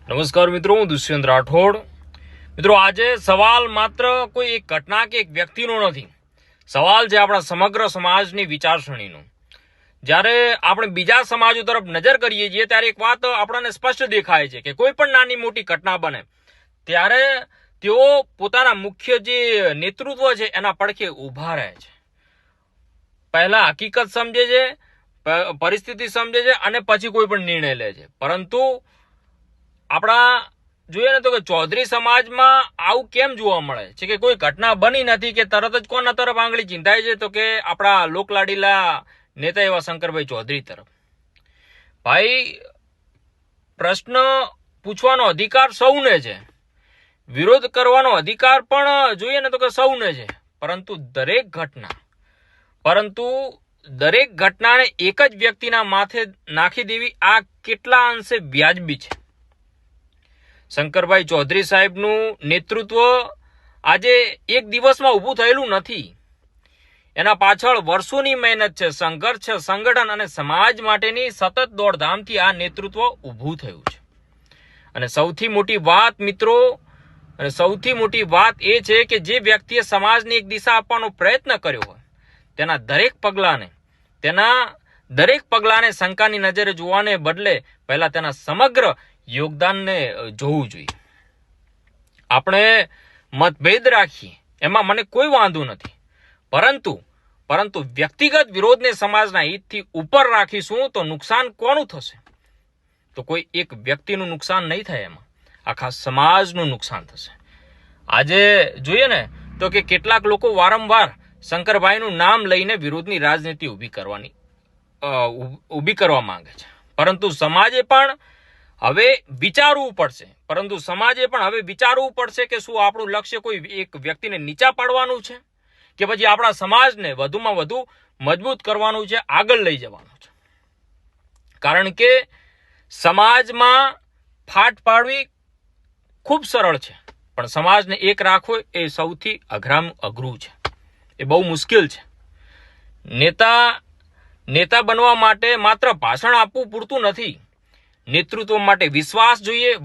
નમસ્કાર મિત્રો, હું દુષ્યંત રાઠોડ. મિત્રો, આજે સવાલ માત્ર કોઈ એક ઘટના કે એક વ્યક્તિનો નથી. સવાલ છે આપણા સમગ્ર સમાજની વિચારસરણીનો. જ્યારે આપણે બીજા સમાજો તરફ નજર કરીએ છીએ ત્યારે એક વાત આપણને સ્પષ્ટ દેખાય છે કે કોઈ પણ નાની મોટી ઘટના બને ત્યારે તેઓ પોતાના મુખ્ય જે નેતૃત્વ છે એના પડખે ઊભા રહે છે. પહેલા હકીકત સમજે છે, પરિસ્થિતિ સમજે છે અને પછી કોઈ પણ નિર્ણય લે છે. પરંતુ આપણા જોઈએ ને તો કે ચૌધરી સમાજમાં આવું કેમ જોવા મળે છે કે કોઈ ઘટના બની નથી કે તરત જ કોના તરફ આંગળી ચીંધાય છે? તો કે આપણા લોકલાડીલા નેતા એવા શંકરભાઈ ચૌધરી તરફ. ભાઈ, પ્રશ્ન પૂછવાનો અધિકાર સૌને છે, વિરોધ કરવાનો અધિકાર પણ જોઈએ ને તો કે સૌને છે, પરંતુ દરેક ઘટનાને એક જ વ્યક્તિના માથે નાખી દેવી આ કેટલા અંશે વ્યાજબી છે? શંકરભાઈ ચૌધરી સાહેબનું નેતૃત્વ આજે એક દિવસમાં ઊભું થયેલું નથી. એના પાછળ વર્ષોની મહેનત છે, સંઘર્ષ છે, સંગઠન અને સમાજ માટેની સતત દોડધામથી આ નેતૃત્વ ઊભું થયું છે. અને સૌથી મોટી વાત મિત્રો, અને સૌથી મોટી વાત એ છે કે જે વ્યક્તિએ સમાજને એક દિશા આપવાનો પ્રયત્ન કર્યો હોય તેના દરેક પગલાને શંકાની નજરે જોવાને બદલે પહેલા તેના સમગ્ર યોગદાનને જોવું જોઈએ. આપણે મતભેદ રાખીએ એમાં મને કોઈ વાંધો નથી, પરંતુ વ્યક્તિગત વિરોધને સમાજના હિતથી ઉપર રાખીશું તો નુકસાન કોનું થશે? તો કોઈ એક વ્યક્તિનું નુકસાન નહીં થાય, એમાં આખા સમાજનું નુકસાન થશે. આજે જોઈએ ને તો કે કેટલાક લોકો વારંવાર શંકરભાઈનું નામ લઈને વિરોધની રાજનીતિ ઊભી કરવા માંગે છે. પરંતુ સમાજે પણ હવે વિચારવું પડશે કે શું આપણું લક્ષ્ય કોઈ એક વ્યક્તિને નીચા પાડવાનું છે કે પછી આપણા સમાજને વધુમાં વધુ મજબૂત કરવાનું છે, આગળ લઈ જવાનું છે? કારણ કે સમાજમાં ફાટ પાડવી ખૂબ સરળ છે, પણ સમાજને એક રાખવો એ સૌથી અઘરું છે, એ બહુ મુશ્કેલ છે. નેતા બનવા માટે માત્ર ભાષણ આપવું પૂરતું નથી. નેતૃત્વ માટે વિશ્વાસ જોઈએ,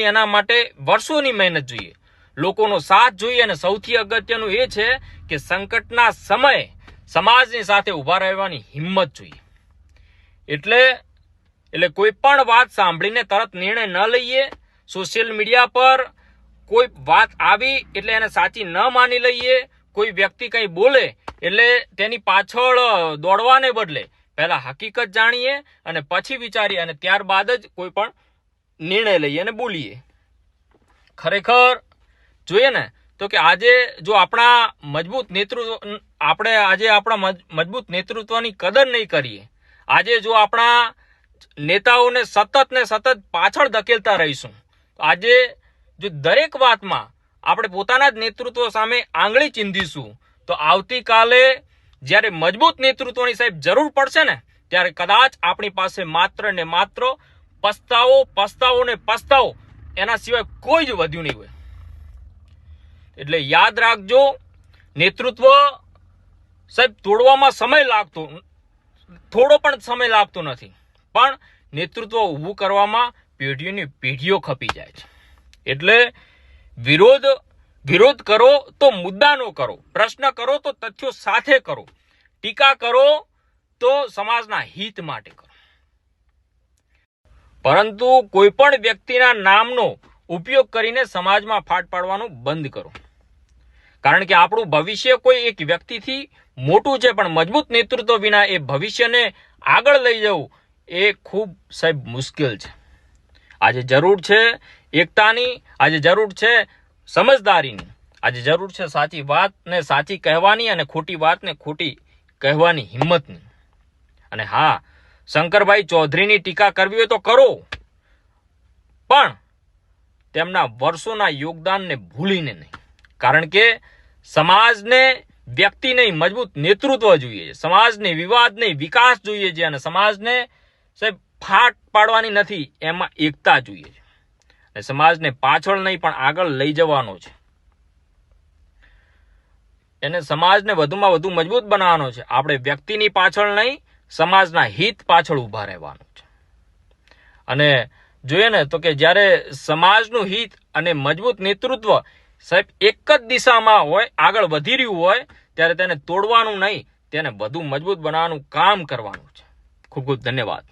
એના માટે વર્ષોની મહેનત જોઈએ, લોકોનો સાથ જોઈએ અને સૌથી અગત્યનું એ છે કે સંકટના સમયે સમાજની સાથે ઊભા રહેવાની હિંમત જોઈએ. એટલે કોઈ પણ વાત સાંભળીને તરત નિર્ણય ન લઈએ. સોશિયલ મીડિયા પર કોઈ વાત આવી એટલે એને સાચી ન માની લઈએ. કોઈ વ્યક્તિ કંઈ બોલે એટલે તેની પાછળ દોડવાને બદલે પહેલા હકીકત જાણીએ અને પછી વિચારીએ અને ત્યારબાદ જ કોઈ પણ નિર્ણય લઈએ અને બોલીએ. ખરેખર જોઈએ ને તો કે આજે જો આપણા મજબૂત નેતૃત્વની કદર નહીં કરીએ, આજે જો આપણા નેતાઓને સતત પાછળ ધકેલતા રહીશું, આજે જો દરેક વાતમાં આપણે પોતાના જ નેતૃત્વ સામે આંગળી ચીંધીશું, તો આવતીકાલે જ્યારે મજબૂત નેતૃત્વની સાહેબ જરૂર પડશે ને ત્યારે કદાચ આપણી પાસે માત્ર ને માત્ર પસ્તાવો એના સિવાય કોઈ જ વધ્યું નહીં હોય. એટલે યાદ રાખજો, નેતૃત્વ સાહેબ તોડવામાં થોડો પણ સમય લાગતો નથી, પણ નેતૃત્વ ઊભું કરવામાં પેઢીઓ ખપી જાય છે. એટલે વિરોધ કરો તો મુદ્દાનો કરો, પ્રશ્ન કરો તો તથ્યો સાથે કરો, ટીકા કરો તો સમાજના હિત માટે કરો. પરંતુ કોઈ પણ વ્યક્તિના નામનો ઉપયોગ કરીને સમાજમાં ફાટ પાડવાનું બંધ કરો. કારણ કે આપણું ભવિષ્ય કોઈ એક વ્યક્તિથી મોટું છે, પણ મજબૂત નેતૃત્વ વિના એ ભવિષ્યને આગળ લઈ જવું એ ખૂબ સાહેબ મુશ્કેલ છે. આજે જરૂર છે એકતાની, આજે જરૂર છે સમજદારીની, આજે જરૂર છે સાચી વાતને સાચી કહેવાની અને ખોટી વાતને ખોટી કહેવાની હિંમતની. અને હા, શંકરભાઈ ચૌધરીની ટીકા કરવી હોય તો કરો, પણ તેમના વર્ષોના યોગદાનને ભૂલીને નહીં. કારણ કે સમાજને વ્યક્તિ નહીં, મજબૂત નેતૃત્વ જોઈએ છે. સમાજને વિવાદ નહીં, વિકાસ જોઈએ છે. અને સમાજને સાહેબ ફાટ પાડવાની નથી, એમાં એકતા જોઈએ છે. અને સમાજને પાછળ નહીં પણ આગળ લઈ જવાનો છે. એને સમાજને વધુમાં વધુ મજબૂત બનાવવાનો છે. આપણે વ્યક્તિની પાછળ નહીં, સમાજના હિત પાછળ ઊભા રહેવાનું છે. અને જોઈએ ને તો કે જ્યારે સમાજનું હિત અને મજબૂત નેતૃત્વ સાહેબ એક જ દિશામાં હોય, આગળ વધી રહ્યું હોય, ત્યારે તેને તોડવાનું નહીં, તેને વધુ મજબૂત બનાવવાનું કામ કરવાનું છે. ખૂબ ખૂબ ધન્યવાદ.